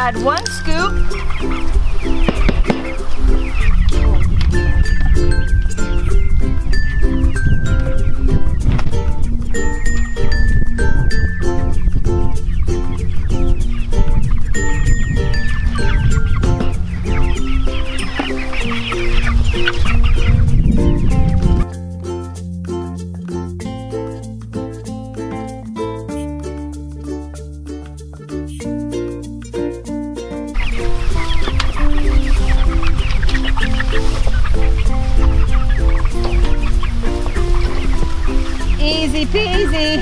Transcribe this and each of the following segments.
add 1 scoop. Easy peasy.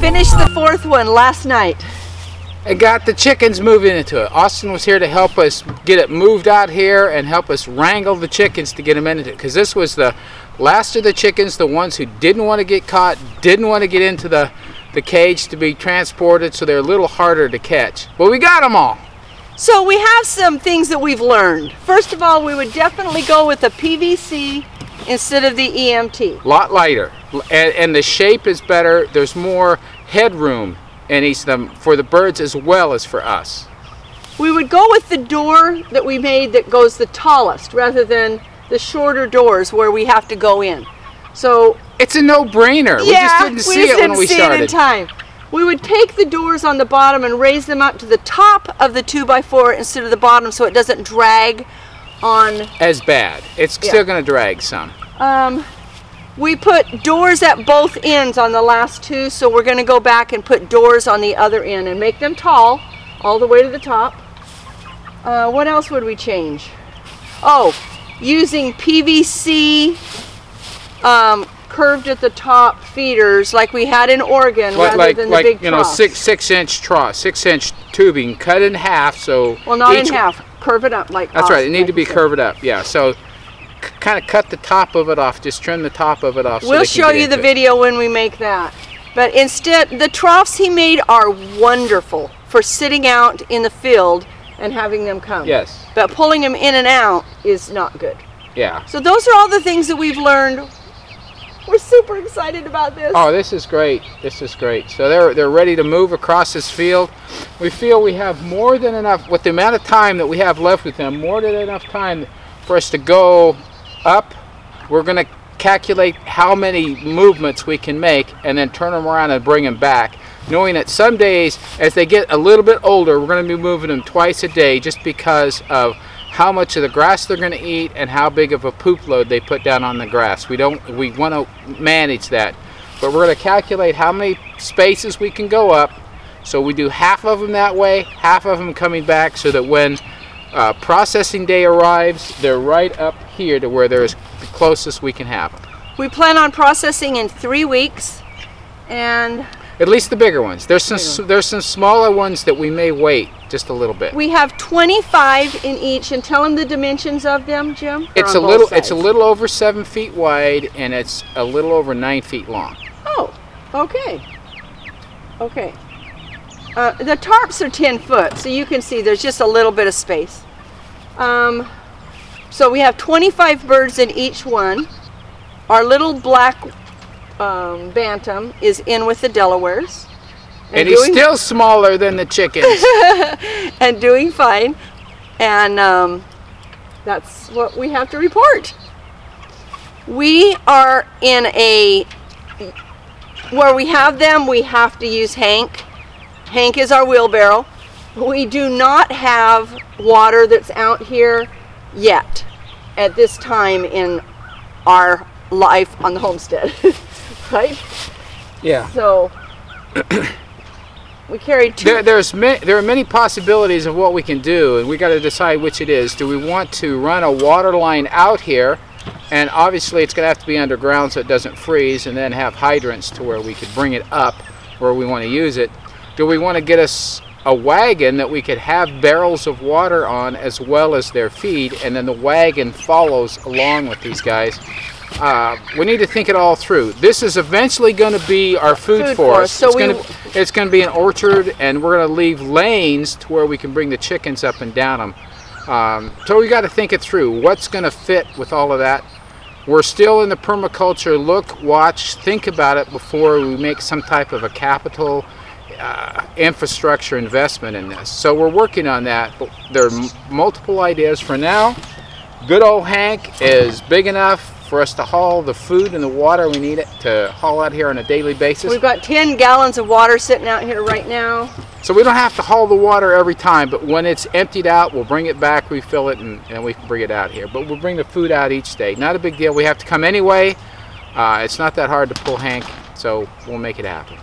Finished the 4th one last night. I got the chickens moving into it. Austin was here to help us get it moved out here and help us wrangle the chickens to get them into it. Because this was the last of the chickens, the ones who didn't want to get caught, didn't want to get into the cage to be transported, so they're a little harder to catch. But we got them all. So we have some things that we've learned. First of all, we would definitely go with a PVC instead of the EMT. A lot lighter, and the shape is better. There's more headroom in each of them for the birds as well as for us. We would go with the door that we made that goes the tallest rather than the shorter doors where we have to go in. So it's a no-brainer. We just didn't see it when we started. In time. We would take the doors on the bottom and raise them up to the top of the 2x4 instead of the bottom, so it doesn't drag on as bad. It's still going to drag some. We put doors at both ends on the last two, so we're going to go back and put doors on the other end and make them tall all the way to the top. What else would we change? Oh, using PVC curved at the top feeders like we had in Oregon, rather than the big troughs. 6-inch trough, 6-inch tubing cut in half. So well, not in half, curve it up like. That's right. It needs to be curved up. Yeah. So kind of cut the top of it off. Just trim the top of it off. We'll show you the video when we make that. But instead, the troughs he made are wonderful for sitting out in the field and having them come. Yes. But pulling them in and out is not good. Yeah. So those are all the things that we've learned. We're super excited about this. Oh, this is great. This is great. So they're ready to move across this field. We feel we have more than enough, with the amount of time that we have left with them, more than enough time for us to go up. We're going to calculate how many movements we can make and then turn them around and bring them back, knowing that some days, as they get a little bit older, we're going to be moving them twice a day just because of how much of the grass they're going to eat and how big of a poop load they put down on the grass. We want to manage that, but we're going to calculate how many spaces we can go up. So we do half of them that way, half of them coming back, so that when processing day arrives, they're right up here to where they're the closest we can have them. We plan on processing in 3 weeks, and at least the bigger ones. There's some smaller ones that we may wait just a little bit. We have 25 in each, and tell them the dimensions of them, Jim. It's a little over 7 feet wide, and it's a little over 9 feet long. Oh, okay. Okay. The tarps are 10 foot, so you can see there's just a little bit of space. So we have 25 birds in each one. Our little black bantam is in with the Delawares. And he's still smaller than the chickens. And doing fine. And that's what we have to report. We are in where we have them, we have to use Hank. Hank is our wheelbarrow. We do not have water that's out here yet at this time in our life on the homestead. Right? Yeah. So we carried two. There are many possibilities of what we can do, and we got to decide which it is. Do we want to run a water line out here, and obviously it's going to have to be underground so it doesn't freeze, and then have hydrants to where we could bring it up where we want to use it? Do we want to get us a wagon that we could have barrels of water on as well as their feed, and then the wagon follows along with these guys? We need to think it all through. This is eventually going to be our food forest. So it's going to be an orchard, and we're going to leave lanes to where we can bring the chickens up and down them. So we got to think it through. What's going to fit with all of that? We're still in the permaculture look, watch, think about it before we make some type of a capital infrastructure investment in this. So we're working on that, but there are multiple ideas. For now, good old Hank is big enough for us to haul the food and the water we need it to haul out here on a daily basis. We've got 10 gallons of water sitting out here right now. So we don't have to haul the water every time, but when it's emptied out, we'll bring it back, refill it, and we can bring it out here. But we'll bring the food out each day. Not a big deal. We have to come anyway. It's not that hard to pull Hank, so we'll make it happen.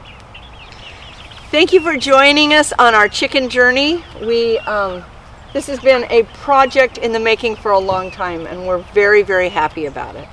Thank you for joining us on our chicken journey. This has been a project in the making for a long time, and we're very, very happy about it.